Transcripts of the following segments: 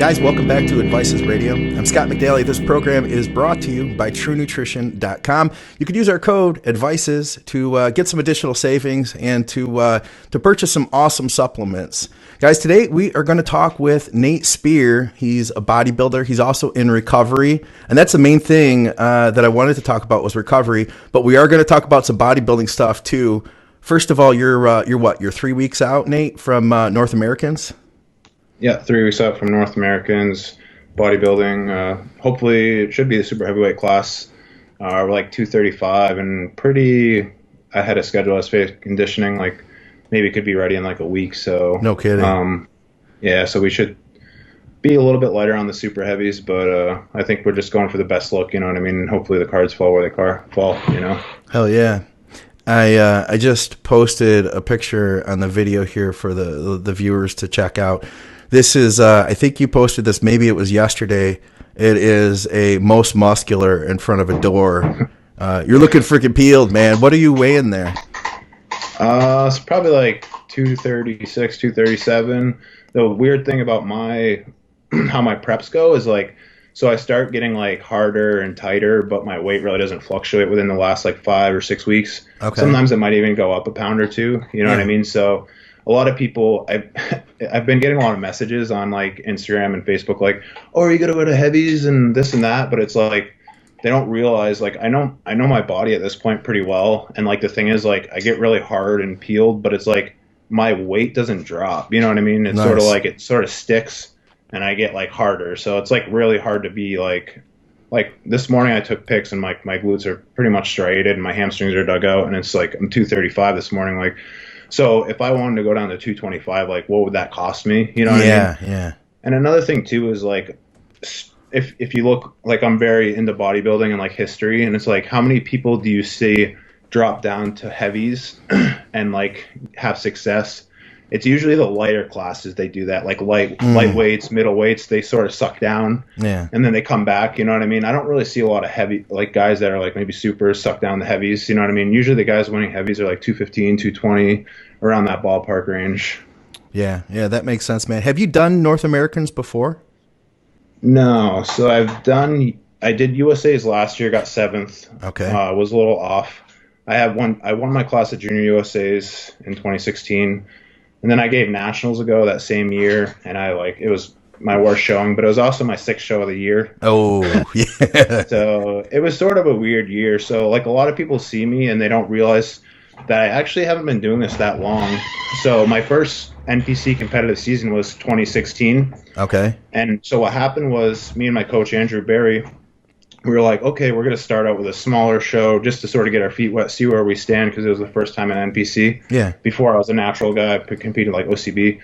Guys, welcome back to Advices Radio. I'm Scott McNally. This program is brought to you by TrueNutrition.com. You could use our code ADVICES to get some additional savings and to purchase some awesome supplements. Guys, today we are going to talk with Nate Spear. He's a bodybuilder. He's also in recovery. And that's the main thing that I wanted to talk about was recovery. But we are going to talk about some bodybuilding stuff too. First of all, you're what? You're 3 weeks out, Nate, from North Americans? Yeah, 3 weeks out from North Americans, bodybuilding. Hopefully it should be the super heavyweight class. We're like 235 and pretty ahead of schedule as conditioning. Like maybe could be ready in like a week. So no kidding. Yeah, so we should be a little bit lighter on the super heavies, but I think we're just going for the best look. You know what I mean? Hopefully the cards fall where they fall. You know? Hell yeah. I just posted a picture on the video here for the viewers to check out. This is, I think you posted this, maybe it was yesterday. It is a most muscular in front of a door. You're looking freaking peeled, man. What are you weighing there? It's probably like 236, 237. The weird thing about how my preps go is like, so I start getting like harder and tighter, but my weight really doesn't fluctuate within the last like 5 or 6 weeks. Okay. Sometimes it might even go up a pound or two. You know what I mean? So a lot of people, I've been getting a lot of messages on like Instagram and Facebook, like, oh, are you going to go to heavies and this and that? But it's like, they don't realize, like, I know my body at this point pretty well. And like, the thing is like, I get really hard and peeled, but it's like my weight doesn't drop. You know what I mean? It's nice. sort of like, it sort of sticks and I get like harder. So it's like really hard to be like this morning I took pics and my glutes are pretty much striated and my hamstrings are dug out. And it's like, I'm 235 this morning. Like, so if I wanted to go down to 225, like what would that cost me? You know what I mean? Yeah. And another thing too is like, if you look, like I'm very into bodybuilding and like history, and it's like, how many people do you see drop down to heavies and like have success? It's usually the lighter classes they do that, like lightweights, middleweights, they sort of suck down and then they come back, you know what I mean? I don't really see a lot of heavy, like guys that are like maybe super suck down the heavies, you know what I mean? Usually the guys winning heavies are like 215, 220, around that ballpark range. Yeah, that makes sense, man. Have you done North Americans before? No, so I did USA's last year, got 7th. Okay. Was a little off. I won my class at Junior USA's in 2016. And then I gave nationals a go that same year, and it was my worst showing, but it was also my 6th show of the year. Oh, yeah. So it was sort of a weird year. So like a lot of people see me and they don't realize that I actually haven't been doing this that long. So my first NPC competitive season was 2016. Okay. And so what happened was me and my coach, Andrew Barry, we were like, okay, we're going to start out with a smaller show just to sort of get our feet wet, see where we stand, because it was the first time in NPC. Yeah. Before I was a natural guy, I competed like OCB.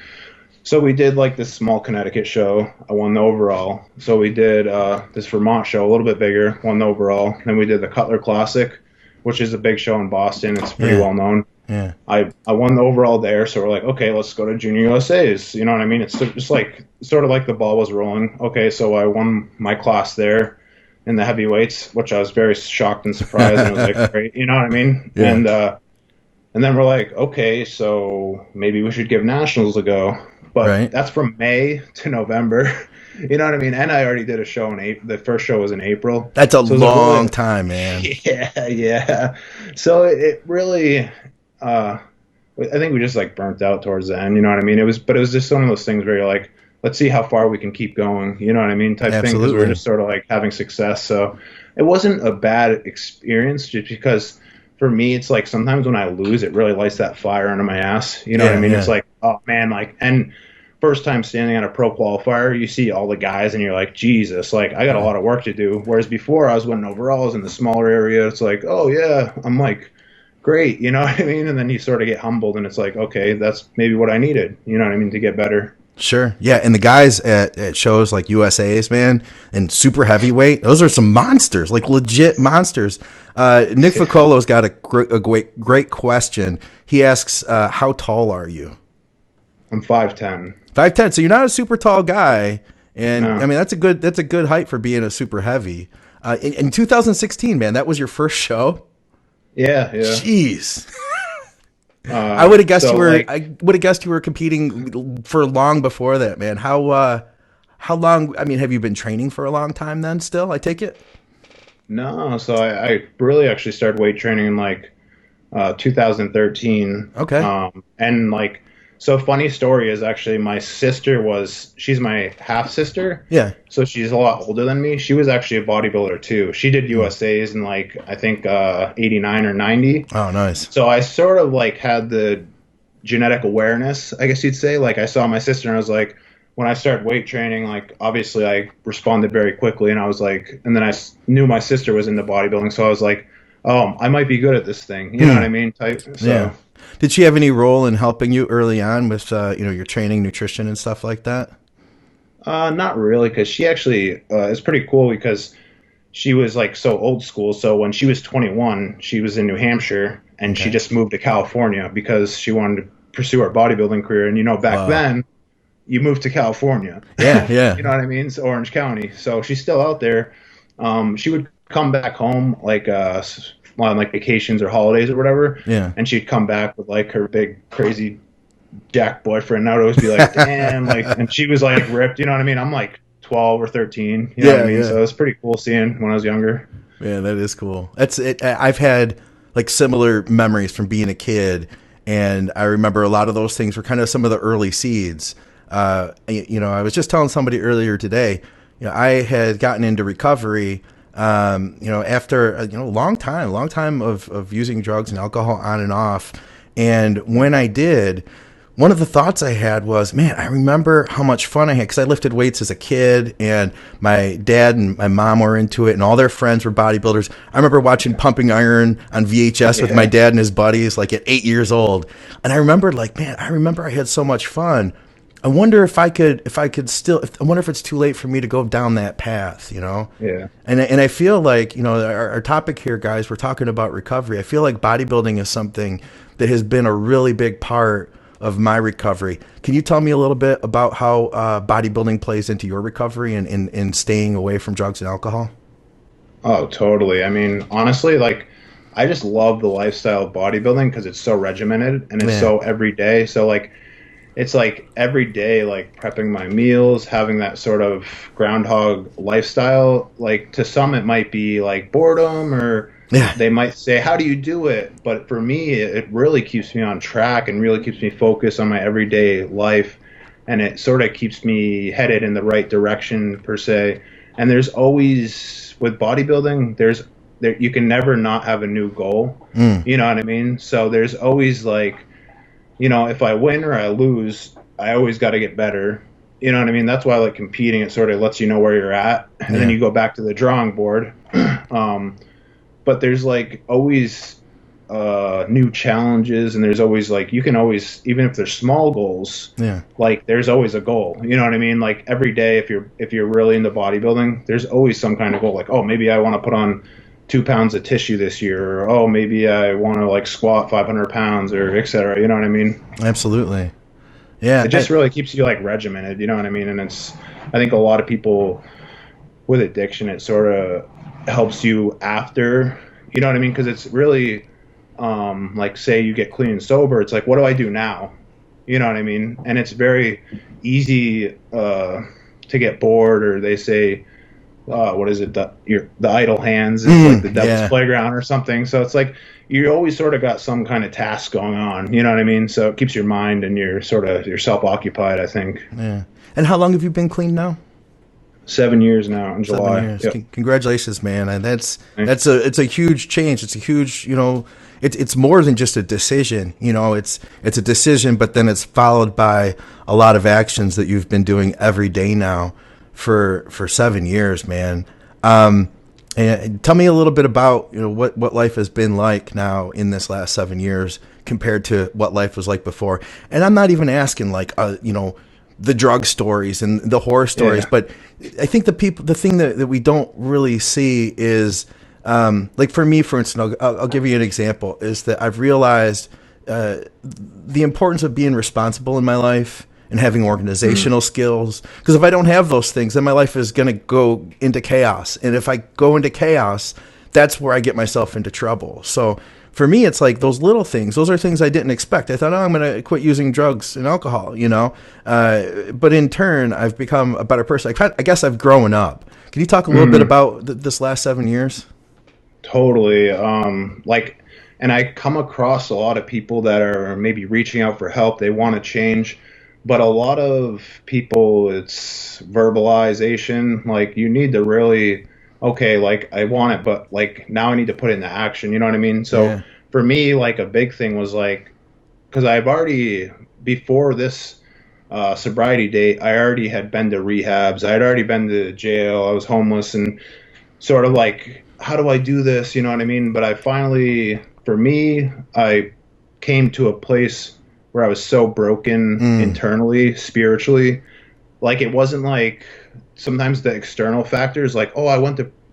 So we did like this small Connecticut show. I won the overall. So we did this Vermont show, a little bit bigger, won the overall. Then we did the Cutler Classic, which is a big show in Boston. It's pretty well known. Yeah. I won the overall there, so we're like, okay, let's go to Junior USA's. You know what I mean? It's just like sort of like the ball was rolling. Okay, so I won my class there in the heavyweights, which I was very shocked and surprised. And I was like, great, you know what I mean? Yeah. And then we're like, okay, so maybe we should give nationals a go. But that's from May to November. You know what I mean? And I already did a show in April. The first show was in April. That's a long time, man. Yeah. So it really, I think we just like burnt out towards the end. You know what I mean? It was just one of those things where you're like, let's see how far we can keep going. You know what I mean? Type thing. Because we're just sort of like having success. So it wasn't a bad experience, just because for me, it's like sometimes when I lose, it really lights that fire under my ass. You know what I mean? It's like, oh man, like, and first time standing at a pro qualifier, you see all the guys and you're like, Jesus, like I got a lot of work to do. Whereas before I was winning overalls in the smaller area. It's like, oh yeah, I'm like, great. You know what I mean? And then you sort of get humbled and it's like, okay, that's maybe what I needed, you know what I mean, to get better. Sure. Yeah. And the guys at shows like USA's, man, and super heavyweight, those are some monsters, like legit monsters. Nick Ficolo's got a great question. He asks, how tall are you? I'm 5'10". 5'10". So you're not a super tall guy. And no. I mean, that's a good height for being a super heavy. In 2016, man, that was your first show. Yeah. Jeez. I would have guessed I would have guessed you were competing for long before that, man. How how long, I mean, have you been training for a long time then still, I take it? No, so I really actually started weight training in like 2013. Okay. And like, so funny story is actually my sister she's my half sister. Yeah. So she's a lot older than me. She was actually a bodybuilder too. She did USA's in like, I think 89 or 90. Oh, nice. So I sort of like had the genetic awareness, I guess you'd say. Like I saw my sister and I was like, when I started weight training, like obviously I responded very quickly and I was like, and then I knew my sister was into bodybuilding. So I was like, oh, I might be good at this thing. You know what I mean? Type. So. Yeah. Did she have any role in helping you early on with, your training, nutrition and stuff like that? Not really. Cause she actually, is pretty cool because she was like so old school. So when she was 21, she was in New Hampshire and she just moved to California because she wanted to pursue her bodybuilding career. And, back then, you moved to California. Yeah, yeah. You know what I mean? It's Orange County. So she's still out there. She would come back home like on like vacations or holidays or whatever. Yeah. And she'd come back with like her big crazy jack boyfriend. And I would always be like, damn, like, and she was like ripped. You know what I mean? I'm like 12 or 13. You know what I mean? So it was pretty cool seeing when I was younger. Yeah, that is cool. That's it. I've had like similar memories from being a kid, and I remember a lot of those things were kind of some of the early seeds. I was just telling somebody earlier today, I had gotten into recovery, after a long time of using drugs and alcohol on and off. And when I did, one of the thoughts I had was, man, I remember how much fun I had because I lifted weights as a kid and my dad and my mom were into it and all their friends were bodybuilders. I remember watching Pumping Iron on VHS with my dad and his buddies like at 8 years old. And I remembered like, man, I had so much fun. I wonder if I could still, I wonder if it's too late for me to go down that path, Yeah. And I feel like, our topic here, guys, we're talking about recovery. I feel like bodybuilding is something that has been a really big part of my recovery. Can you tell me a little bit about how bodybuilding plays into your recovery and staying away from drugs and alcohol? Oh, totally. I mean, honestly, like, I just love the lifestyle of bodybuilding because it's so regimented and it's so everyday. So, like, it's like every day, like prepping my meals, having that sort of groundhog lifestyle. Like to some, it might be like boredom or they might say, how do you do it? But for me, it really keeps me on track and really keeps me focused on my everyday life. And it sort of keeps me headed in the right direction per se. And there's always, with bodybuilding, you can never not have a new goal. You know what I mean? So there's always like, if I win or I lose, I always got to get better. You know what I mean? That's why I like competing. It sort of lets you know where you're at. And then you go back to the drawing board. But there's like always new challenges. And there's always like, you can always, even if there's small goals, like there's always a goal. You know what I mean? Like every day, if you're really into bodybuilding, there's always some kind of goal. Like, oh, maybe I want to put on 2 pounds of tissue this year, or oh, maybe I want to like squat 500 pounds or et cetera. You know what I mean? Absolutely. Yeah. It just really keeps you like regimented, you know what I mean? And I think a lot of people with addiction, it sort of helps you after, you know what I mean? Cause it's really, like say you get clean and sober. It's like, what do I do now? You know what I mean? And it's very easy, to get bored, or they say, what is it? The idle hands is like the devil's playground or something. So it's like you always sort of got some kind of task going on. You know what I mean? So it keeps your mind and you're self occupied, I think. Yeah. And how long have you been clean now? 7 years now in July. 7 years. Yep. Congratulations, man. And it's a huge change. It's a huge, it's more than just a decision. It's a decision, but then it's followed by a lot of actions that you've been doing every day now for 7 years, man. And tell me a little bit about what life has been like now in this last 7 years compared to what life was like before. And I'm not even asking like the drug stories and the horror stories, but I think the thing that we don't really see is like for me, for instance, I'll give you an example, is that I've realized the importance of being responsible in my life and having organizational skills. Because if I don't have those things, then my life is going to go into chaos. And if I go into chaos, that's where I get myself into trouble. So for me, it's like those little things. Those are things I didn't expect. I thought, oh, I'm going to quit using drugs and alcohol, you know. But in turn, I've become a better person. I guess I've grown up. Can you talk a little bit about this last 7 years? Totally. And I come across a lot of people that are maybe reaching out for help. They want to change, but a lot of people, it's verbalization. Like, you need to really, okay, like, I want it, but like, now I need to put it into action. You know what I mean? So for me, like, a big thing was like, because I've already, before this sobriety date, I already had been to rehabs. I had already been to jail. I was homeless, and sort of like, how do I do this? You know what I mean? But I finally, for me, I came to a place where I was so broken internally, spiritually. Like, it wasn't like sometimes the external factors, like,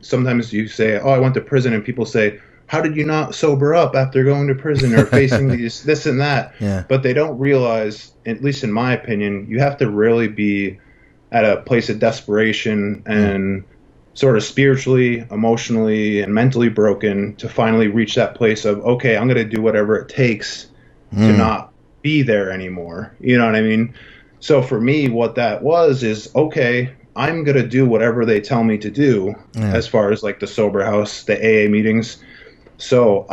sometimes you say, oh, I went to prison, and people say, how did you not sober up after going to prison or facing this and that? Yeah. But they don't realize, at least in my opinion, you have to really be at a place of desperation and sort of spiritually, emotionally, and mentally broken to finally reach that place of, okay, I'm going to do whatever it takes to not be there anymore. You know what I mean? So for me, what that was is, okay, I'm going to do whatever they tell me to do as far as like the sober house, the AA meetings. So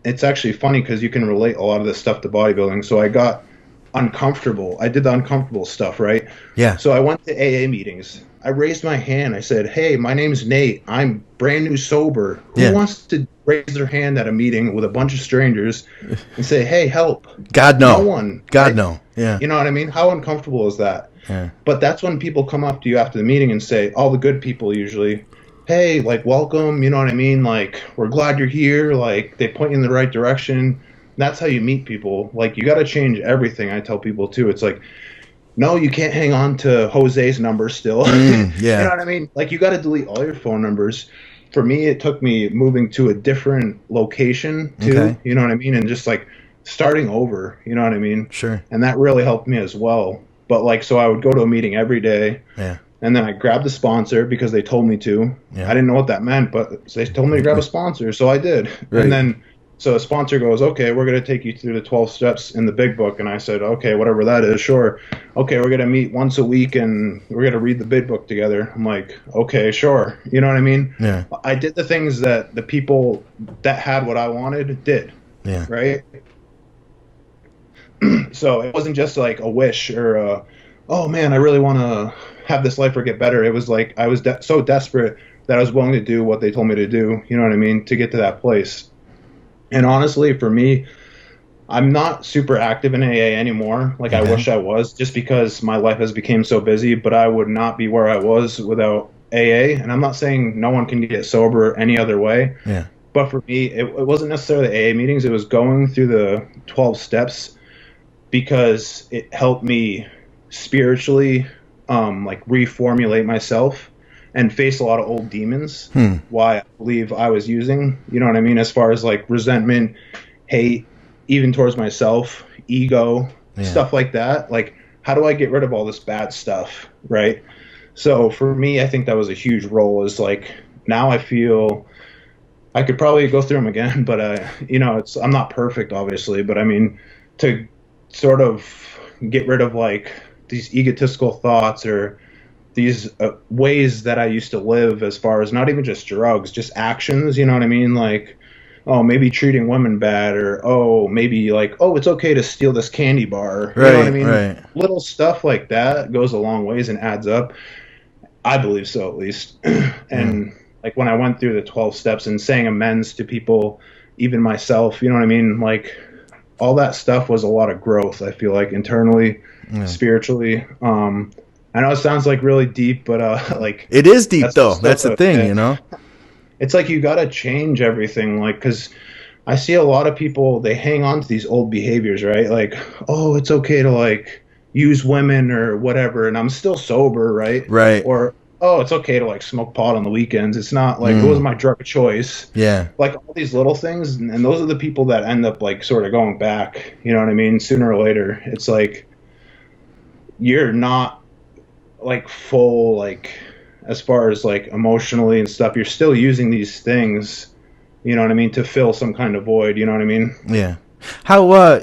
it's actually funny because you can relate a lot of this stuff to bodybuilding. So I got uncomfortable. I did the uncomfortable stuff, right? Yeah. So I went to AA meetings. I raised my hand. I said, hey, my name's Nate. I'm brand new sober. Who wants to raise their hand at a meeting with a bunch of strangers and say, hey, help? God, no. No one. God, right? no. Yeah. You know what I mean? How uncomfortable is that? Yeah. But that's when people come up to you after the meeting and say, all the good people usually, hey, like, welcome. You know what I mean? Like, we're glad you're here. Like, they point you in the right direction. That's how you meet people. Like, you got to change everything. I tell people too. It's like, no, you can't hang on to Jose's number still. Yeah. You know what I mean? Like, you got to delete all your phone numbers. For me, it took me moving to a different location too. You know what I mean? And just like starting over, you know what I mean? Sure. And that really helped me as well. But like, so I would go to a meeting every day. Yeah. And then I grabbed the sponsor because they told me to. Yeah. I didn't know what that meant, but they told me to grab a sponsor, so I did. Right. And then, so a sponsor goes, okay, we're going to take you through the 12 steps in the big book. And I said, okay, whatever that is, sure. Okay, we're going to meet once a week and we're going to read the big book together. I'm like, okay, sure. You know what I mean? Yeah. I did the things that the people that had what I wanted did. Yeah. Right? So it wasn't just like a wish or oh man, I really want to have this life or get better. It was like I was so desperate that I was willing to do what they told me to do. You know what I mean? To get to that place. And honestly, for me, I'm not super active in AA anymore. Like, I wish I was, just because my life has become so busy, but I would not be where I was without AA. And I'm not saying no one can get sober any other way. Yeah. But for me, it wasn't necessarily AA meetings. It was going through the 12 steps because it helped me spiritually, like, reformulate myself and face a lot of old demons. Why I believe I was using, you know what I mean, as far as like resentment, hate, even towards myself, ego, stuff like that. Like, how do I get rid of all this bad stuff, right? So for me, I think that was a huge role. Is like, now I feel I could probably go through them again, but you know, I'm not perfect, obviously, but I mean, to sort of get rid of like these egotistical thoughts or these ways that I used to live, as far as not even just drugs, just actions, you know what I mean? Like, oh, maybe treating women bad, or, oh, maybe like, oh, it's okay to steal this candy bar. You know what I mean? Right. Little stuff like that goes a long ways and adds up. I believe so, at least. And like, when I went through the 12 steps and saying amends to people, even myself, you know what I mean? Like, all that stuff was a lot of growth, I feel like, internally, spiritually. I know it sounds like really deep, but like, it is deep though. That's the thing, you know. It's like you got to change everything, like, because I see a lot of people, they hang on to these old behaviors, right? Like, oh, it's okay to like use women or whatever, and I'm still sober, right? Right. Or, oh, it's okay to like smoke pot on the weekends. It's not like it wasn't my drug of choice. Yeah. Like, all these little things, and those are the people that end up like sort of going back. You know what I mean? Sooner or later, it's like you're not like full, like, as far as like emotionally and stuff, you're still using these things you know what I mean, to fill some kind of void, you know what I mean? Yeah. How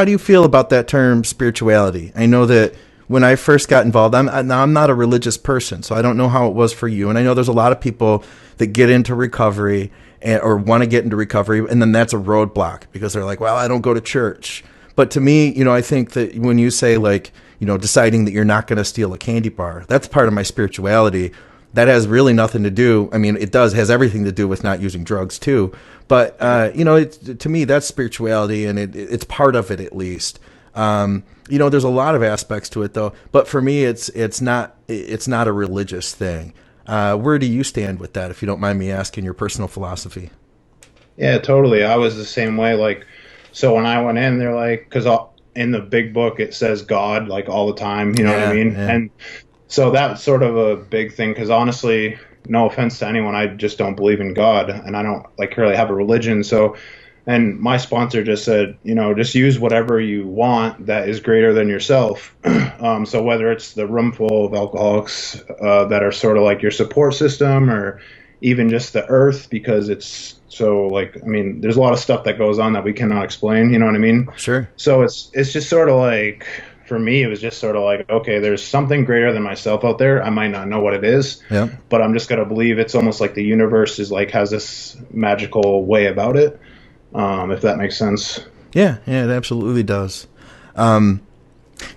do you feel about that term spirituality? I know that when I first got involved, I'm not a religious person, so I don't know how it was for you. And I know there's a lot of people that get into recovery or want to get into recovery, and then that's a roadblock because they're like, well, I don't go to church. But to me, I think that when you say like, deciding that you're not going to steal a candy bar, that's part of my spirituality. That has really nothing to do. I mean, it has everything to do with not using drugs too. But, to me, that's spirituality, and it's part of it at least. There's a lot of aspects to it though. But for me, it's not a religious thing. Where do you stand with that, if you don't mind me asking your personal philosophy? Yeah, totally. I was the same way. Like, so when I went in, they're like, because in the big book it says God like all the time, you know what I mean? Yeah. And so that's sort of a big thing, because honestly, no offense to anyone, I just don't believe in God, and I don't like really have a religion. So, and my sponsor just said, just use whatever you want that is greater than yourself. So whether it's the room full of alcoholics that are sort of like your support system, or even just the earth, because it's so like, I mean, there's a lot of stuff that goes on that we cannot explain, you know what I mean? Sure. So it's just sort of like, for me, it was just sort of like, okay, there's something greater than myself out there. I might not know what it is, but I'm just going to believe it's almost like the universe is like, has this magical way about it. If that makes sense. Yeah, it absolutely does. And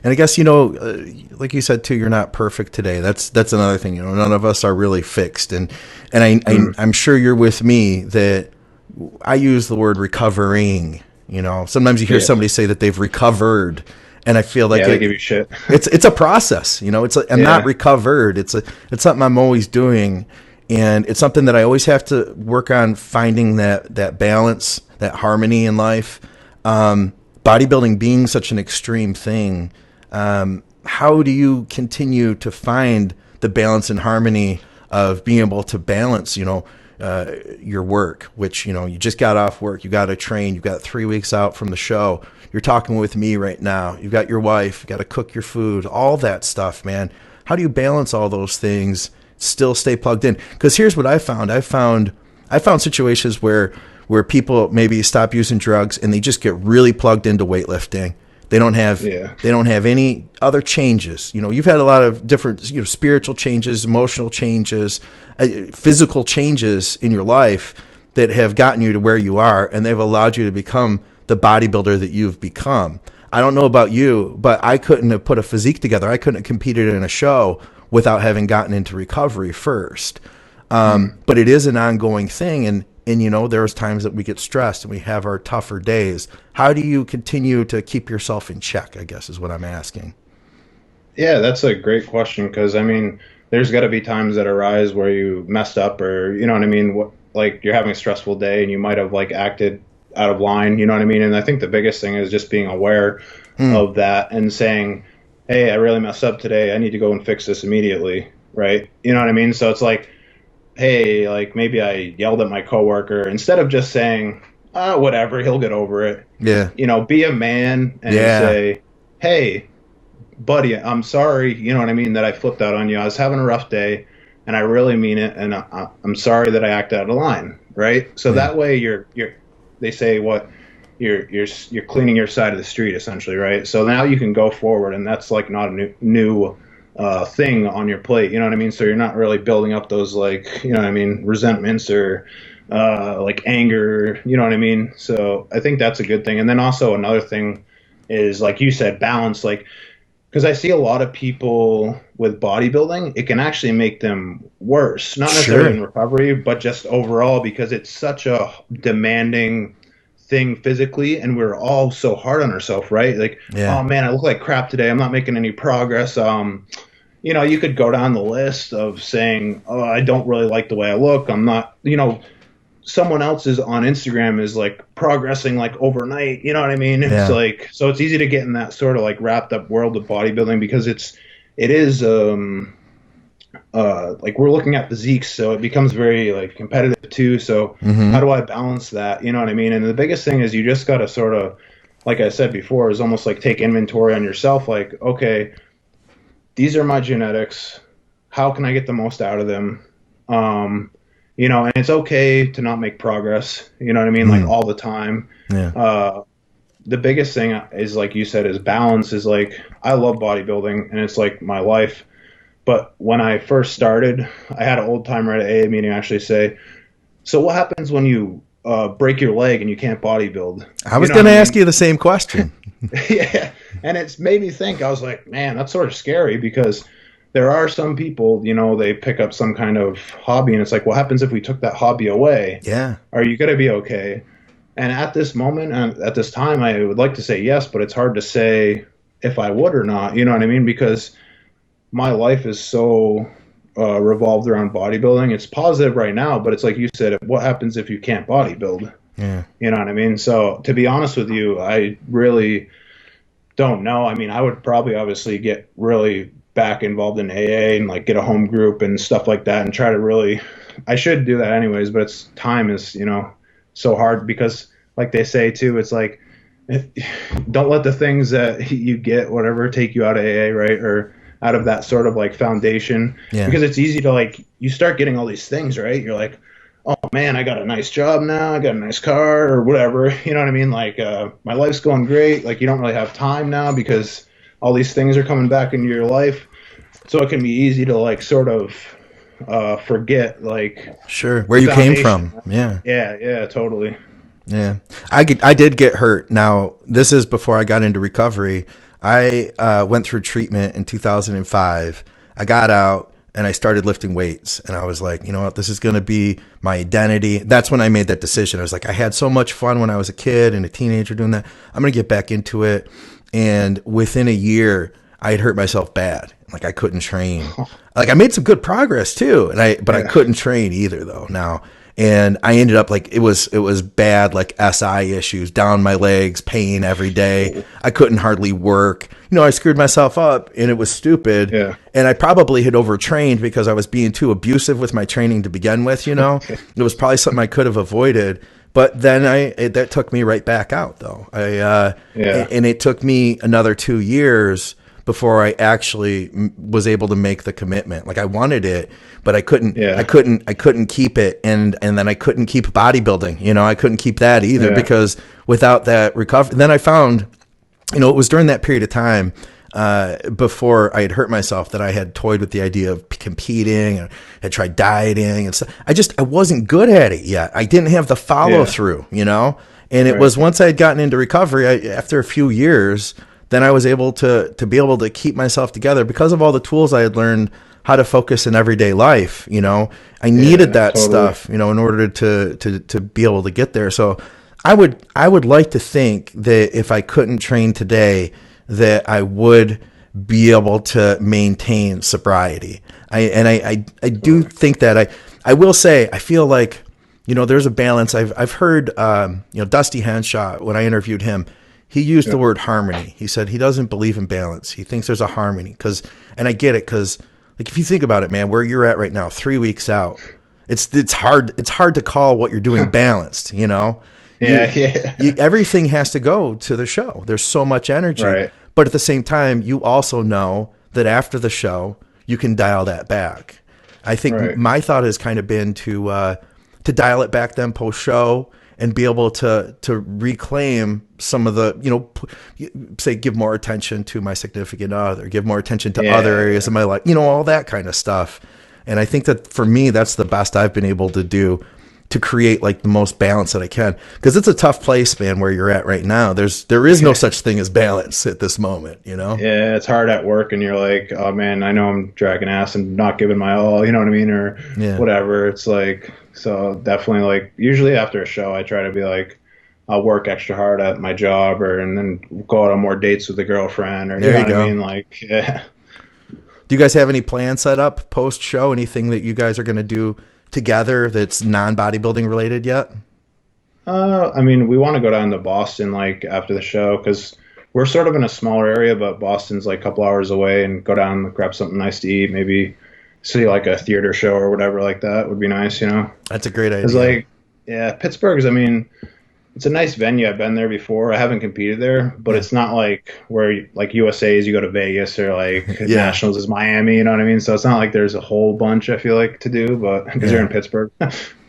I guess, like you said too, you're not perfect today. That's another thing, none of us are really fixed. And I'm sure you're with me that I use the word recovering, sometimes you hear somebody say that they've recovered, and I feel like they give you shit. It's a process, I'm not recovered. It's something I'm always doing. And it's something that I always have to work on, finding that balance, that harmony in life. Bodybuilding being such an extreme thing, how do you continue to find the balance and harmony of being able to balance, your work, which, you just got off work, you got to train, you've got 3 weeks out from the show, you're talking with me right now, you've got your wife, you got to cook your food, all that stuff, man. How do you balance all those things, still stay plugged in? Because here's what I found. I found situations where people maybe stop using drugs and they just get really plugged into weightlifting. They don't have any other changes. You've had a lot of different, spiritual changes, emotional changes, physical changes in your life that have gotten you to where you are, and they've allowed you to become the bodybuilder that you've become. I don't know about you, but I couldn't have put a physique together. I couldn't have competed in a show without having gotten into recovery first. But it is an ongoing thing. And there's times that we get stressed and we have our tougher days. How do you continue to keep yourself in check, I guess is what I'm asking. Yeah, that's a great question, because, I mean, there's got to be times that arise where you messed up, or, you know what I mean? Like, you're having a stressful day and you might have, like, acted out of line, you know what I mean? And I think the biggest thing is just being aware of that and saying, hey, I really messed up today. I need to go and fix this immediately, right? You know what I mean? So it's like, hey, like, maybe I yelled at my coworker, instead of just saying, whatever, he'll get over it. Yeah. Be a man and say, hey, buddy, I'm sorry, you know what I mean, that I flipped out on you. I was having a rough day, and I really mean it, and I'm sorry that I acted out of line, right? So that way they say you're cleaning your side of the street, essentially, right? So now you can go forward, and that's like not a new thing on your plate, you know what I mean? So you're not really building up those, like, you know what I mean, resentments or like anger, you know what I mean? So I think that's a good thing. And then also another thing is, like you said, balance, like, because I see a lot of people with bodybuilding, it can actually make them worse, not necessarily in recovery, but just overall, because it's such a demanding thing physically, and we're all so hard on ourselves, right? Like, oh man, I look like crap today, I'm not making any progress. You could go down the list of saying, oh, I don't really like the way I look, I'm not, someone else's on Instagram is like progressing like overnight, you know what I mean? It's like, so it's easy to get in that sort of like wrapped up world of bodybuilding, because it is like, we're looking at physiques, so it becomes very like competitive too. So how do I balance that? You know what I mean? And the biggest thing is you just got to sort of, like I said before, is almost like take inventory on yourself. Like, okay, these are my genetics. How can I get the most out of them? you know, and it's okay to not make progress, you know what I mean? Like all the time. Yeah. The biggest thing is, like you said, is balance. Is like, I love bodybuilding and it's like my life. But when I first started, I had an old timer at an AA meeting actually say, so what happens when you break your leg and you can't bodybuild? I was going to ask you the same question. Yeah. And it's made me think. I was like, man, that's sort of scary, because there are some people, you know, they pick up some kind of hobby and it's like, what happens if we took that hobby away? Yeah. Are you going to be okay? And at this moment, at this time, I would like to say yes, but it's hard to say if I would or not. You know what I mean? Because my life is so revolved around bodybuilding. It's positive right now, but it's like you said, what happens if you can't bodybuild? Yeah. You know what I mean? So to be honest with you, I really don't know. I mean, I would probably obviously get really back involved in AA and like get a home group and stuff like that and try to really, I should do that anyways, but it's time is, you know, so hard, because like they say too, it's like, don't let the things that you get, whatever, take you out of AA, right? Or out of that sort of like foundation. Yeah. Because it's easy to like, you start getting all these things, right? You're like, oh man, I got a nice job now, I got a nice car or whatever, you know what I mean? Like, my life's going great. Like, you don't really have time now because all these things are coming back into your life. So it can be easy to like sort of forget, like, sure, where you came from. Yeah, totally. Yeah, I did get hurt. Now, this is before I got into recovery. I went through treatment in 2005. I got out and I started lifting weights, and I was like, you know what, this is going to be my identity. That's when I made that decision. I was like, I had so much fun when I was a kid and a teenager doing that. I'm going to get back into it. And within a year, I had hurt myself bad. Like, I couldn't train. Like, I made some good progress too, but I couldn't train either though now. And I ended up like, it was bad, like SI issues, down my legs, pain every day. I couldn't hardly work. You know, I screwed myself up and it was stupid. Yeah. And I probably had overtrained because I was being too abusive with my training to begin with, you know. It was probably something I could have avoided. But then that took me right back out though. And it took me another 2 years before I actually was able to make the commitment. Like, I wanted it, but I couldn't keep it. And then I couldn't keep bodybuilding, you know, I couldn't keep that either because without that recovery, then I found, you know, it was during that period of time, before I had hurt myself, that I had toyed with the idea of competing and had tried dieting and stuff. I wasn't good at it yet. I didn't have the follow through, you know, and it was once I had gotten into recovery, after a few years, then I was able to keep myself together because of all the tools I had learned how to focus in everyday life. You know, I needed that stuff, you know, in order to be able to get there. So I would like to think that if I couldn't train today, that I would be able to maintain sobriety. I do think that I will say, I feel like, you know, there's a balance. I've heard, you know, Dusty Henshaw, when I interviewed him, he used the word harmony. He said he doesn't believe in balance. He thinks there's a harmony and I get it. Cause like, if you think about it, man, where you're at right now, 3 weeks out, it's hard to call what you're doing balanced, you know? Everything has to go to the show. There's so much energy, right. But at the same time, you also know that after the show, you can dial that back. I think my thought has kind of been to dial it back then post show and be able to reclaim some of the, you know, say, give more attention to my significant other, give more attention to other areas of my life, you know, all that kind of stuff. And I think that for me, that's the best I've been able to do to create like the most balance that I can. Because it's a tough place, man, where you're at right now. There is no such thing as balance at this moment, you know? Yeah, it's hard at work and you're like, oh man, I know I'm dragging ass and not giving my all, you know what I mean? Or whatever. It's like, so definitely, like, usually after a show, I try to be like, I'll work extra hard at my job and then go out on more dates with the girlfriend or, you know what I mean? Like, yeah. Do you guys have any plans set up post show? Anything that you guys are going to do together that's non-bodybuilding related yet? I mean, we want to go down to Boston, like, after the show, because we're sort of in a smaller area, but Boston's like a couple hours away, and go down and grab something nice to eat, maybe see like a theater show or whatever like that would be nice, you know? That's a great idea. It's like, yeah, Pittsburgh's, I mean, It's a nice venue. I've been there before. I haven't competed there, but it's not like where like USA's you go to Vegas or like Yeah. Nationals is Miami. You know what I mean? So it's not like there's a whole bunch I feel like to do, but because you're Yeah. in Pittsburgh,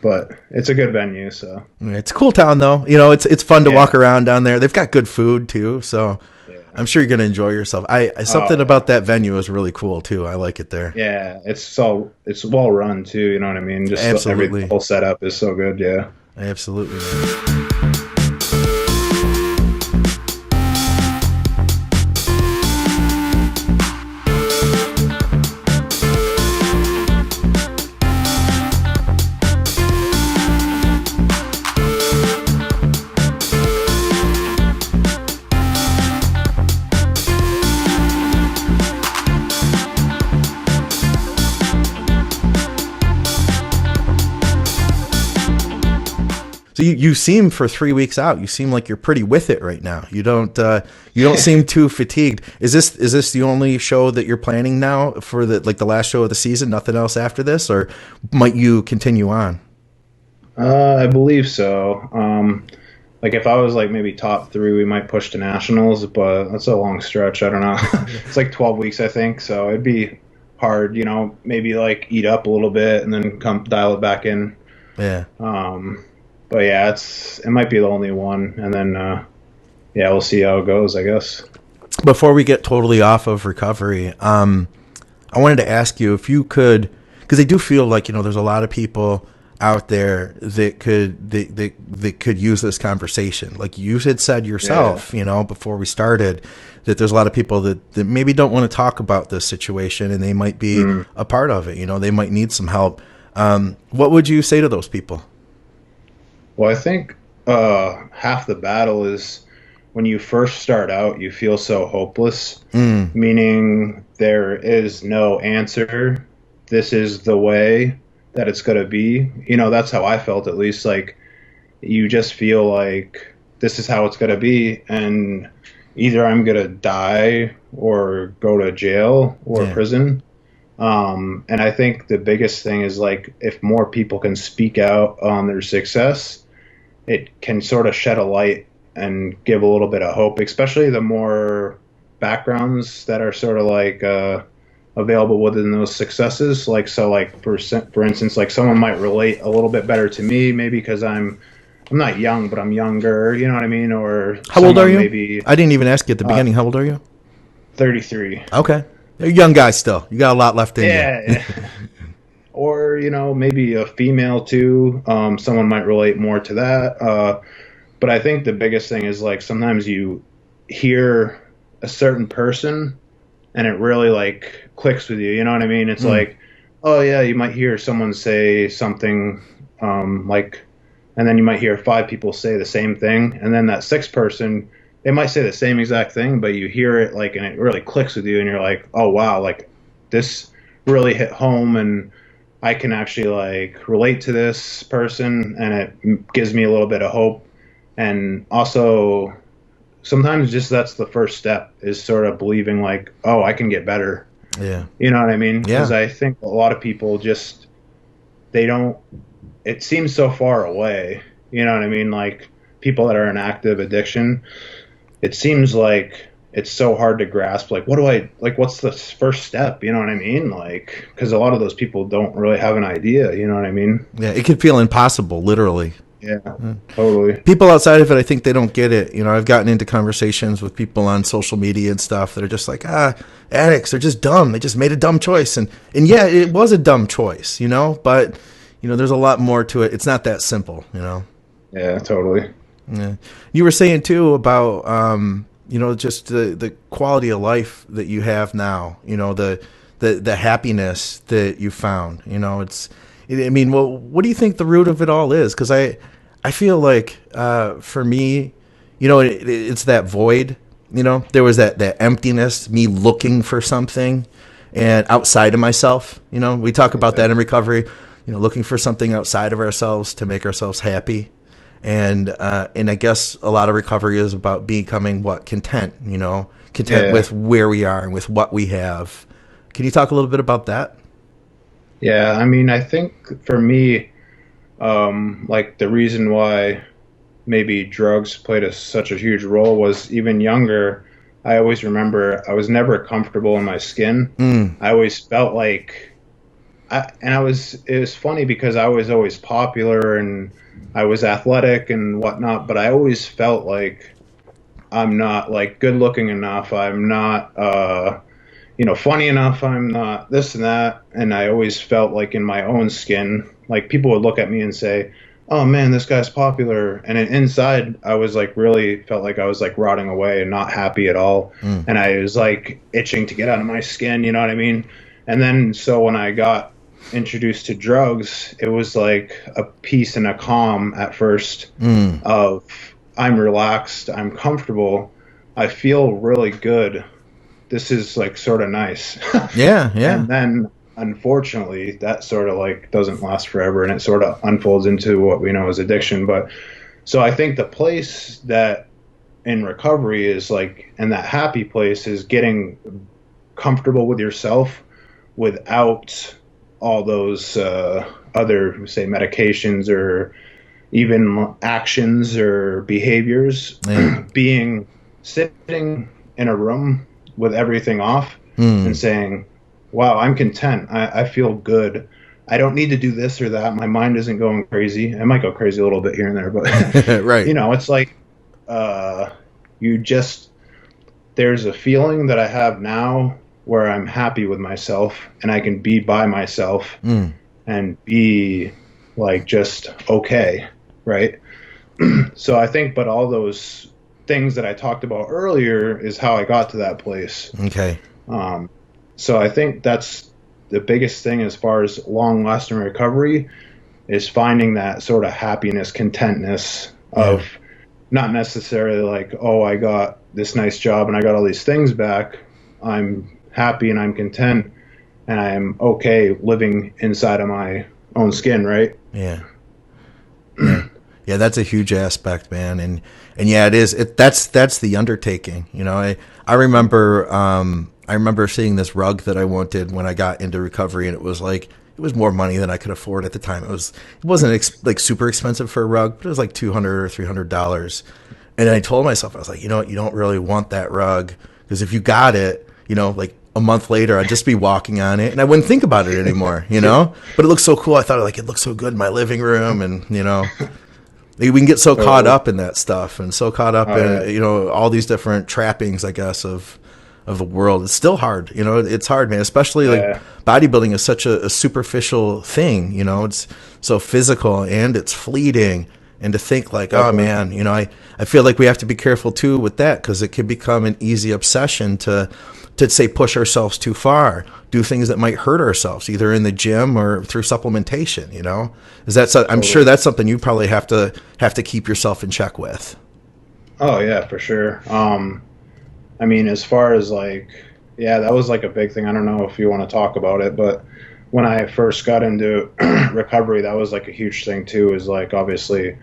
but it's a good venue. So It's a cool town though. It's fun to yeah, walk around down there. They've got good food too, so yeah. I'm sure you're gonna enjoy yourself. I Oh something about that venue is really cool too. I like it there. yeah, it's well run too. You know what I mean? Just the Absolutely. whole setup is so good. Yeah. Absolutely. Man. So you seem for 3 weeks out. You seem like you're pretty with it right now. You don't seem too fatigued. Is this the only show that you're planning now for the last show of the season? Nothing else after this, or might you continue on? I believe so. Like if I was like maybe top three, we might push to nationals, but that's a long stretch. I don't know. It's like 12 weeks, I think. So it'd be hard, maybe like eat up a little bit and then come dial it back in. Yeah. But yeah, it might be the only one. And then, yeah, we'll see how it goes, I guess. Before we get totally off of recovery, I wanted to ask you if you could, because I do feel like there's a lot of people out there that could use this conversation. Like you had said yourself, before we started, that there's a lot of people that maybe don't want to talk about this situation, and they might be a part of it. They might need some help. What would you say to those people? Well, I think half the battle is when you first start out, you feel so hopeless, meaning there is no answer. This is the way that it's going to be. That's how I felt, at least. Like, you just feel like this is how it's going to be, and either I'm going to die or go to jail or prison. And I think the biggest thing is, like, if more people can speak out on their success, it can sort of shed a light and give a little bit of hope, especially the more backgrounds that are sort of like available within those successes. Like, so like for instance, like someone might relate a little bit better to me, maybe because I'm not young, but I'm younger, you know what I mean? Or how old are you? Maybe I didn't even ask you at the beginning. How old are you? 33. Okay. You're a young guy still. You got a lot left in you. Yeah. Or, maybe a female too. Someone might relate more to that. But I think the biggest thing is, like, sometimes you hear a certain person and it really like clicks with you. You know what I mean? It's like, oh yeah, you might hear someone say something like, and then you might hear 5 people say the same thing, and then that 6th person, they might say the same exact thing, but you hear it like, and it really clicks with you, and you're like, oh wow, like this really hit home, and I can actually like relate to this person, and it gives me a little bit of hope. And also sometimes just that's the first step, is sort of believing like, oh, I can get better. Yeah. You know what I mean? Yeah. Because I think a lot of people just, it seems so far away. You know what I mean? Like people that are in active addiction, it seems like it's so hard to grasp. Like, what's the first step? You know what I mean? Like, because a lot of those people don't really have an idea. You know what I mean? Yeah. It could feel impossible, literally. Yeah, totally. People outside of it, I think they don't get it. I've gotten into conversations with people on social media and stuff that are just like, addicts are just dumb. They just made a dumb choice. And yeah, it was a dumb choice, but, there's a lot more to it. It's not that simple, Yeah, totally. Yeah. You were saying too about, just the quality of life that you have now, the happiness that you found, well, what do you think the root of it all is? Because I feel like for me, it's that void. There was that emptiness, me looking for something, and outside of myself. We talk about that in recovery. Looking for something outside of ourselves to make ourselves happy, and I guess a lot of recovery is about becoming content. Content with where we are and with what we have. Can you talk a little bit about that? Yeah, I mean, I think for me, like the reason why maybe drugs played such a huge role was even younger. I always remember I was never comfortable in my skin. I always felt like, it was funny because I was always popular and I was athletic and whatnot, but I always felt like I'm not like good looking enough. I'm not, funny enough. I'm not this and that. And I always felt like in my own skin, like people would look at me and say, oh man, this guy's popular. And then inside I was like, really felt like I was like rotting away and not happy at all. And I was like itching to get out of my skin. You know what I mean? And then, so when I got introduced to drugs, it was like a peace and a calm at first of, I'm relaxed, I'm comfortable, I feel really good. This is like sort of nice. Yeah. And then unfortunately that sort of like doesn't last forever and it sort of unfolds into what we know as addiction. But so I think the place that in recovery is like, and that happy place is getting comfortable with yourself without all those other, say, medications or even actions or behaviors. Being sitting in a room with everything off and saying, wow, I'm content. I feel good. I don't need to do this or that. My mind isn't going crazy. It might go crazy a little bit here and there, but right. It's like there's a feeling that I have now where I'm happy with myself and I can be by myself and be like just okay. Right. So I think, but all those things that I talked about earlier is how I got to that place. Okay. So I think that's the biggest thing as far as long lasting recovery is finding that sort of happiness, contentness of not necessarily like, oh, I got this nice job and I got all these things back. I'm happy and I'm content and I'm okay living inside of my own skin. Right. Yeah. Yeah, that's a huge aspect, man, and yeah, it is. That's the undertaking. I remember seeing this rug that I wanted when I got into recovery, and it was more money than I could afford at the time. It wasn't like super expensive for a rug, but it was like $200 or $300. And I told myself, I was like, you know what, you don't really want that rug because if you got it, like a month later, I'd just be walking on it and I wouldn't think about it anymore, But it looked so cool. I thought like it looked so good in my living room, and we can get so caught up in that stuff and so caught up in all these different trappings, I guess, of the world. It's still hard, it's hard, man, especially like bodybuilding is such a superficial thing, it's so physical and it's fleeting. And to think like, oh man, I feel like we have to be careful too with that because it can become an easy obsession to say push ourselves too far, do things that might hurt ourselves, either in the gym or through supplementation. Is that so? I'm sure that's something you probably have to keep yourself in check with. Oh yeah, for sure. I mean, as far as like, yeah, that was like a big thing. I don't know if you want to talk about it, but when I first got into recovery, that was like a huge thing too, is like obviously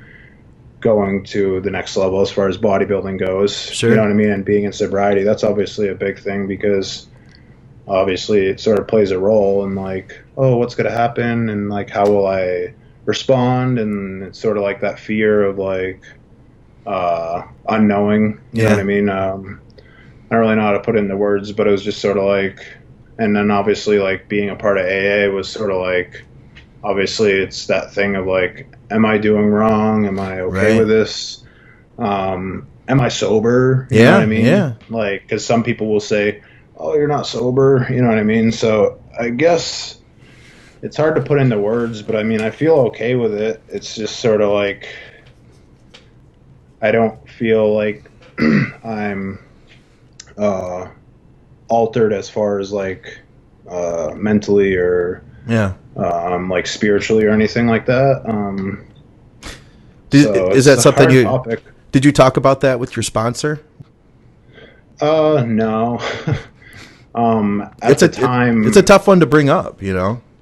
going to the next level as far as bodybuilding goes. Sure. You know what I mean? And being in sobriety, that's obviously a big thing because obviously it sort of plays a role in like, oh, what's going to happen and like how will I respond, and it's sort of like that fear of like unknowing. You know what I mean? I don't really know how to put it into words, but it was just sort of like, and then obviously like being a part of AA was sort of like, obviously it's that thing of like, am I doing wrong? Am I okay with this? Am I sober? You know what I mean? Yeah. Like, cause some people will say, oh, you're not sober. You know what I mean? So I guess it's hard to put into words, but I mean, I feel okay with it. It's just sort of like, I don't feel like I'm, altered as far as like, mentally or, like spiritually or anything like that. Is that something did you talk about that with your sponsor? No. At the time, it's a tough one to bring up,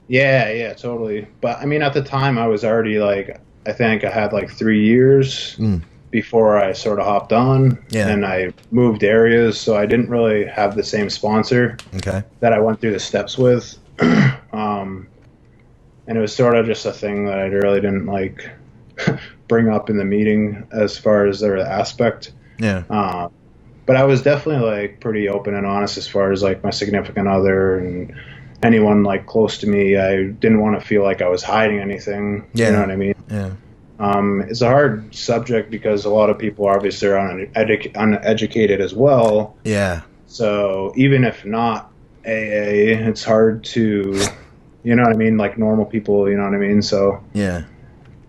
Yeah, totally. But I mean, at the time I was already like, I think I had like 3 years before I sort of hopped on and I moved areas. So I didn't really have the same sponsor that I went through the steps with. And it was sort of just a thing that I really didn't like bring up in the meeting as far as their aspect. Yeah. But I was definitely like pretty open and honest as far as like my significant other and anyone like close to me. I didn't want to feel like I was hiding anything. Yeah. You know what I mean? Yeah. It's a hard subject because a lot of people obviously are uneducated as well. Yeah. So even if not AA, it's hard to, you know what I mean? Like normal people, you know what I mean? So yeah,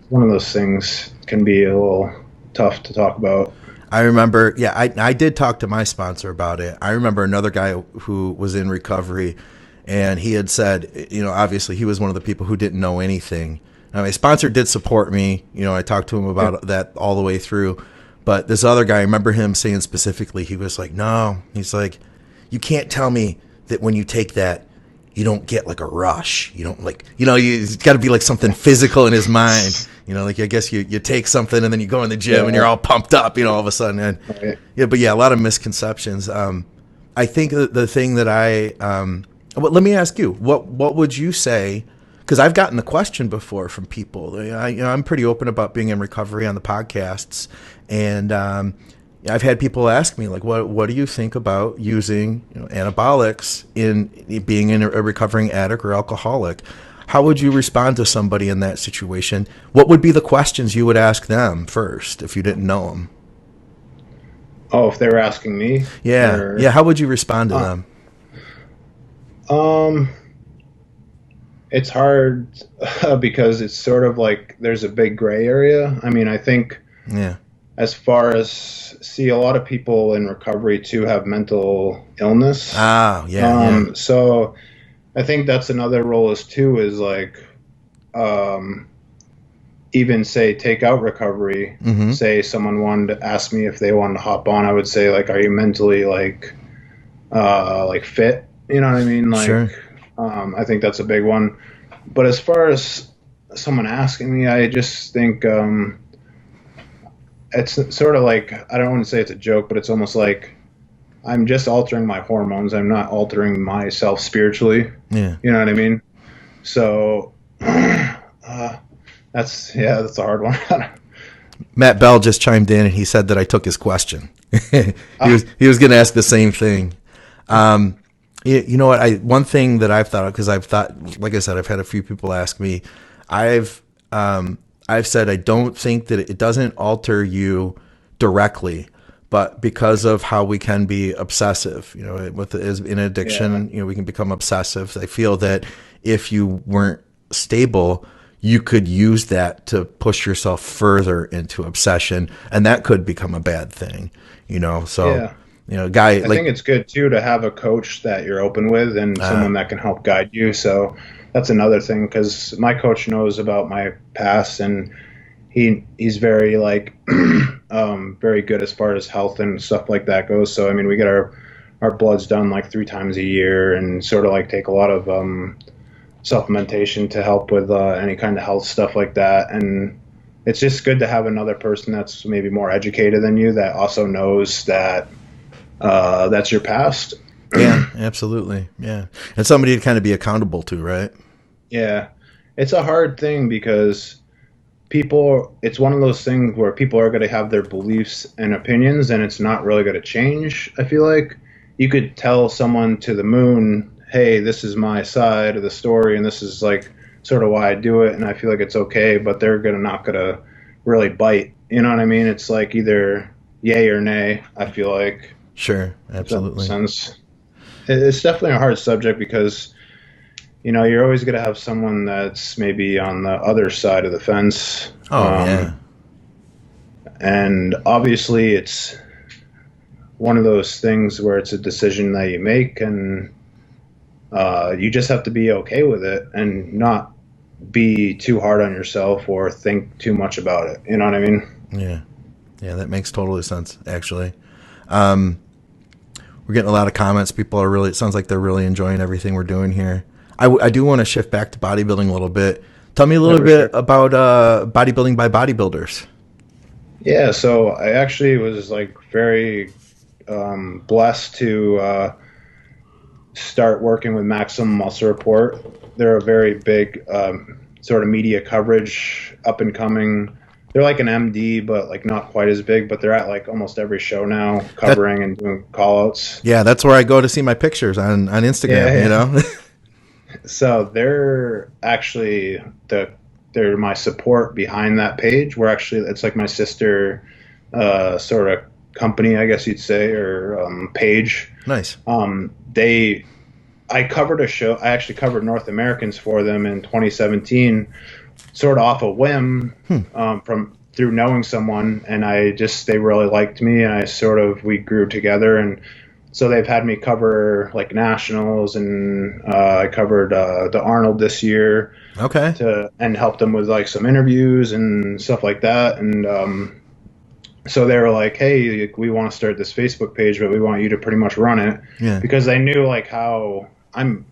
one of those things can be a little tough to talk about. I remember, I did talk to my sponsor about it. I remember another guy who was in recovery, and he had said, obviously he was one of the people who didn't know anything. Now, my sponsor did support me. I talked to him about that all the way through. But this other guy, I remember him saying specifically, he was like, no, he's like, you can't tell me that when you take that, you don't get like a rush. You don't like, it's got to be like something physical in his mind. Like I guess you take something and then you go in the gym and you're all pumped up, all of a sudden. And, a lot of misconceptions. I think the thing that well, let me ask you, what would you say? Because I've gotten the question before from people. I'm pretty open about being in recovery on the podcasts, and I've had people ask me like, what do you think about using anabolics in being in a recovering addict or alcoholic? How would you respond to somebody in that situation? What would be the questions you would ask them first if you didn't know them? Oh, if they were asking me? Yeah. Yeah. How would you respond to them? It's hard because it's sort of like there's a big gray area. I mean, I think as far as a lot of people in recovery too have mental illness. So I think that's another role is like, even say take out recovery, say someone wanted to ask me if they wanted to hop on, I would say like, are you mentally like fit? You know what I mean? Like, sure. I think that's a big one. But as far as someone asking me, I just think, it's sort of like, I don't want to say it's a joke, but it's almost like I'm just altering my hormones. I'm not altering myself spiritually. Yeah. You know what I mean? So, that's a hard one. Matt Bell just chimed in and he said that I took his question. he was going to ask the same thing. You know what? One thing that I've thought of, because I've thought, like I said, I've had a few people ask me. I've said I don't think that it doesn't alter you directly, but because of how we can be obsessive, in addiction, we can become obsessive. I feel that if you weren't stable, you could use that to push yourself further into obsession, and that could become a bad thing. So. Yeah. I think it's good too to have a coach that you're open with and someone that can help guide you. So that's another thing, because my coach knows about my past, and he's very like very good as far as health and stuff like that goes. So I mean, we get our bloods done like 3 times a year, and sort of like take a lot of supplementation to help with any kind of health stuff like that. And it's just good to have another person that's maybe more educated than you that also knows that that's your past. Yeah, absolutely. Yeah. And somebody to kind of be accountable to, right? Yeah. It's a hard thing because it's one of those things where people are going to have their beliefs and opinions, and it's not really going to change. I feel like you could tell someone to the moon, hey, this is my side of the story, and this is like sort of why I do it, and I feel like it's okay, but they're not going to really bite. You know what I mean? It's like either yay or nay, I feel like. Sure, absolutely. It's definitely a hard subject because, you're always going to have someone that's maybe on the other side of the fence. Yeah. And obviously it's one of those things where it's a decision that you make, and you just have to be okay with it and not be too hard on yourself or think too much about it. You know what I mean? Yeah. Yeah, that makes totally sense, actually. We're getting a lot of comments. People it sounds like they're really enjoying everything we're doing here. I do want to shift back to bodybuilding a little bit. Tell me a little bit about bodybuilding by bodybuilders. Yeah, so I actually was like very blessed to start working with Maximum Muscle Report. They're a very big sort of media coverage, up and coming they're like an MD, but like not quite as big, but they're at like almost every show now, covering and doing call outs. Yeah, that's where I go to see my pictures on Instagram, you know? So they're actually they're my support behind that page. We're actually, it's like my sister sort of company, I guess you'd say, or page. Nice. I covered a show. I actually covered North Americans for them in 2017, sort of off a whim, from through knowing someone, and they really liked me, and we grew together, and so they've had me cover like nationals, and I covered the Arnold this year. Okay. And helped them with like some interviews and stuff like that, and so they were like, hey, we want to start this Facebook page, but we want you to pretty much run it. Yeah. Because they knew like how I'm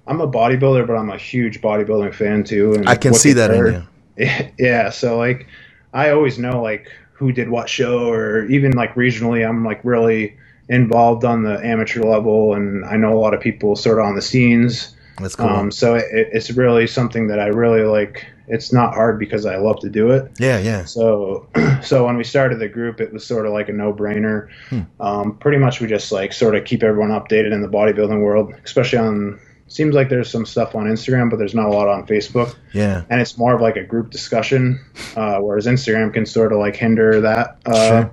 a bodybuilder, but I'm a huge bodybuilding fan too. And I can see that in you. Yeah. So like, I always know like who did what show, or even like regionally, I'm like really involved on the amateur level, and I know a lot of people sort of on the scenes. That's cool. So it's really something that I really like. It's not hard because I love to do it. Yeah, yeah. So when we started the group, it was sort of like a no-brainer. Pretty much we just like sort of keep everyone updated in the bodybuilding world, especially seems like there's some stuff on Instagram, but there's not a lot on Facebook. Yeah. And it's more of like a group discussion, whereas Instagram can sort of like hinder that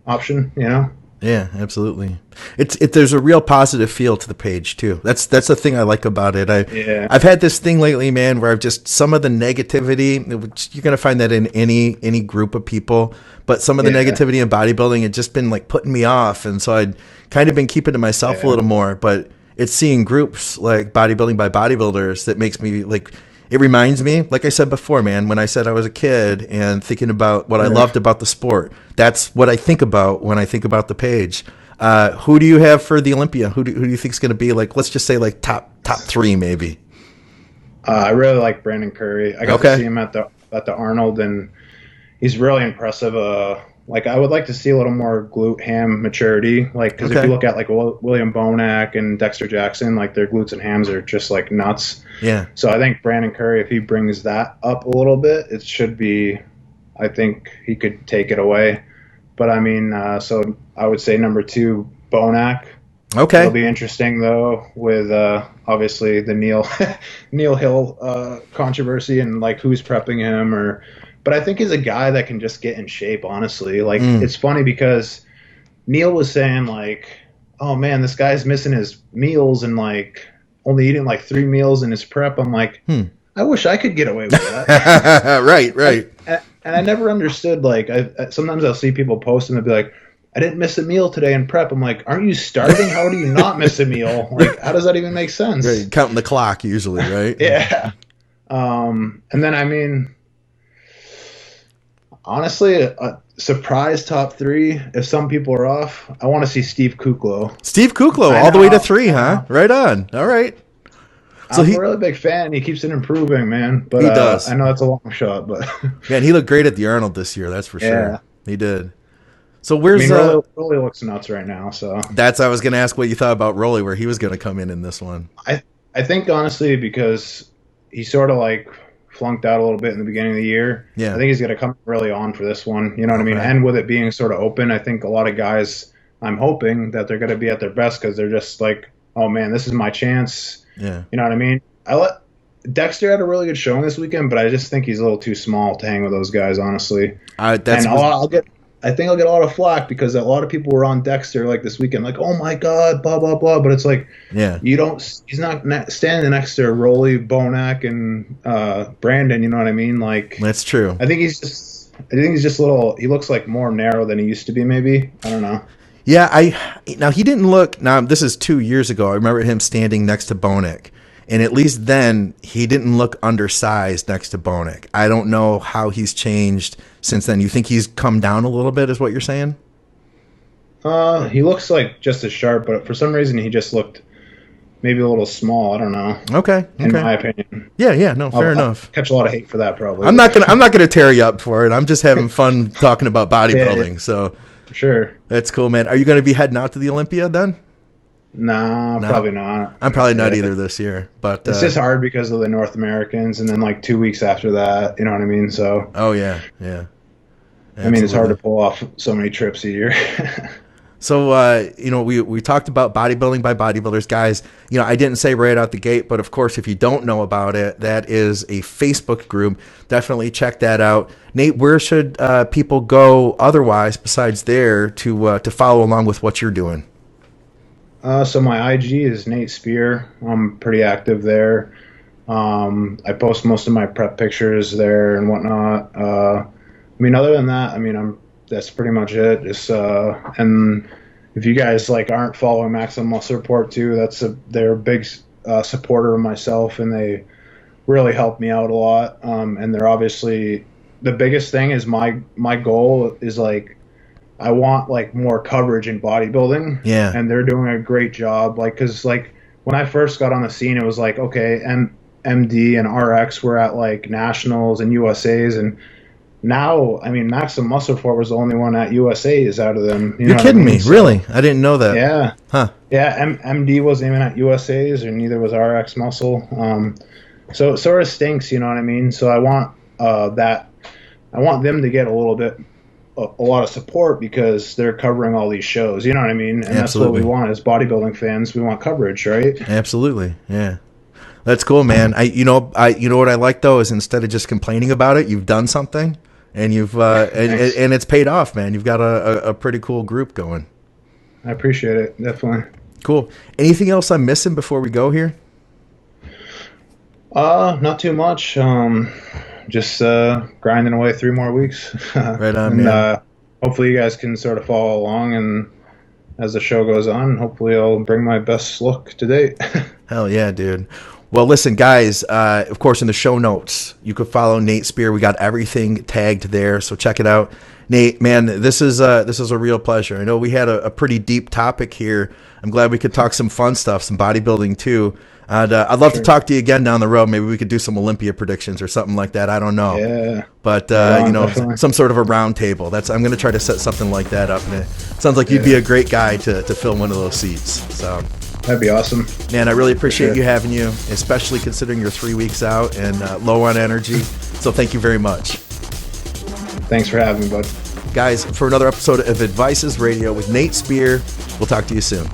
option, you know? Yeah, absolutely. There's a real positive feel to the page too. That's the thing I like about it. I've had this thing lately, man, where I've just, some of the negativity, which you're gonna find that in any group of people, but some of the negativity in bodybuilding had just been like putting me off, and so I'd kind of been keeping to myself a little more. But it's seeing groups like Bodybuilding by Bodybuilders that makes me like. It reminds me, like I said before, man, when I said I was a kid and thinking about what I loved about the sport, that's what I think about when I think about the page. Who do you have for the Olympia? Who do you think is going to be like, let's just say like top three maybe? I really like Brandon Curry. I got to see him at the Arnold, and he's really impressive. Like I would like to see a little more glute ham maturity, like because if you look at like William Bonac and Dexter Jackson, like their glutes and hams are just like nuts. Yeah. So I think Brandon Curry, if he brings that up a little bit, it should be. I think he could take it away. But I mean, so I would say number 2, Bonac. Okay. It'll be interesting though with obviously the Neil Hill controversy and like who's prepping him But I think he's a guy that can just get in shape, honestly. Like, it's funny because Neil was saying, like, oh, man, this guy's missing his meals and, like, only eating, like, 3 meals in his prep. I'm like, I wish I could get away with that. Right. And I never understood, like, sometimes I'll see people post and they'll be like, I didn't miss a meal today in prep. I'm like, aren't you starving? How do you not miss a meal? Like, how does that even make sense? Right. Counting the clock usually, right? Yeah. And then, I mean... Honestly, a surprise top 3. If some people are off, I want to see Steve Kuklo. Steve Kuklo, all the way to 3, huh? Right on. All right. So I'm a really big fan. He keeps it improving, man. But he does. I know that's a long shot, but man, he looked great at the Arnold this year. That's for sure. He did. So where's Rolly looks nuts right now. So I was going to ask what you thought about Rolly, where he was going to come in this one. I think honestly because he sort of like flunked out a little bit in the beginning of the year. Yeah. I think he's going to come really on for this one. You know what I mean? And with it being sort of open, I think a lot of guys, I'm hoping that they're going to be at their best because they're just like, oh man, this is my chance. Yeah. You know what I mean? Dexter had a really good showing this weekend, but I just think he's a little too small to hang with those guys, honestly. I think I'll get a lot of flack because a lot of people were on Dexter like this weekend, like, oh my God, blah, blah, blah. But it's like, he's not standing next to Rolly, Bonac, and Brandon, you know what I mean? Like, that's true. I think he's just a little, he looks like more narrow than he used to be, maybe. I don't know. Yeah, now he didn't look, now this is 2 years ago. I remember him standing next to Bonac. And at least then, he didn't look undersized next to Bonac. I don't know how he's changed since then. You think he's come down a little bit, is what you're saying? He looks like just as sharp, but for some reason he just looked maybe a little small. I don't know. Okay. In my opinion. Yeah. No, fair enough. I'll catch a lot of hate for that, probably. I'm not gonna tear you up for it. I'm just having fun talking about bodybuilding. So sure, that's cool, man. Are you going to be heading out to the Olympia then? No, probably not. I'm probably not either this year, but it's just hard because of the North Americans, and then like 2 weeks after that, you know what I mean? So. Oh yeah. I mean, it's hard to pull off so many trips a year. So, we talked about bodybuilding by bodybuilders, guys. I didn't say right out the gate, but of course, if you don't know about it, that is a Facebook group. Definitely check that out. Nate, where should people go otherwise besides there to follow along with what you're doing? So my IG is Nate Spear. I'm pretty active there. I post most of my prep pictures there and whatnot. Other than that, that's pretty much it. Just and if you guys aren't following Maximum Muscle Report too, they're a big supporter of myself, and they really help me out a lot. And they're obviously the biggest thing is my goal is I want more coverage in bodybuilding. Yeah. And they're doing a great job. Because when I first got on the scene, it was okay, MD and RX were at nationals and USAs, and now, Maximum Muscle Report was the only one at USA's out of them. You're kidding me, really? I didn't know that. Yeah. Huh. Yeah, MD wasn't even at USA's, and neither was RX Muscle. So it sort of stinks, you know what I mean? So I want I want them to get a lot of support because they're covering all these shows, you know what I mean? And That's what we want as bodybuilding fans. We want coverage, right? Absolutely, yeah. That's cool, man. You know what I like though is instead of just complaining about it, you've done something. And you've and it's paid off, man. You've got a pretty cool group going. I appreciate it, definitely. Cool. Anything else I'm missing before we go here? Not too much. Just grinding away 3 more weeks. Right on, man. Hopefully you guys can sort of follow along, and as the show goes on, hopefully I'll bring my best look to date. Hell yeah, dude. Well, listen, guys, of course, in the show notes, you could follow Nate Spear. We got everything tagged there, so check it out. Nate, man, this is a real pleasure. I know we had a pretty deep topic here. I'm glad we could talk some fun stuff, some bodybuilding too. And I'd love to talk to you again down the road. Maybe we could do some Olympia predictions or something like that. I don't know. Yeah. But, some sort of a round table. I'm going to try to set something like that up. And it sounds like you'd be a great guy to fill one of those seats. So that'd be awesome. Man, I really appreciate you having you, especially considering you're 3 weeks out and low on energy. So thank you very much. Thanks for having me, bud. Guys, for another episode of Advices Radio with Nate Spear, we'll talk to you soon.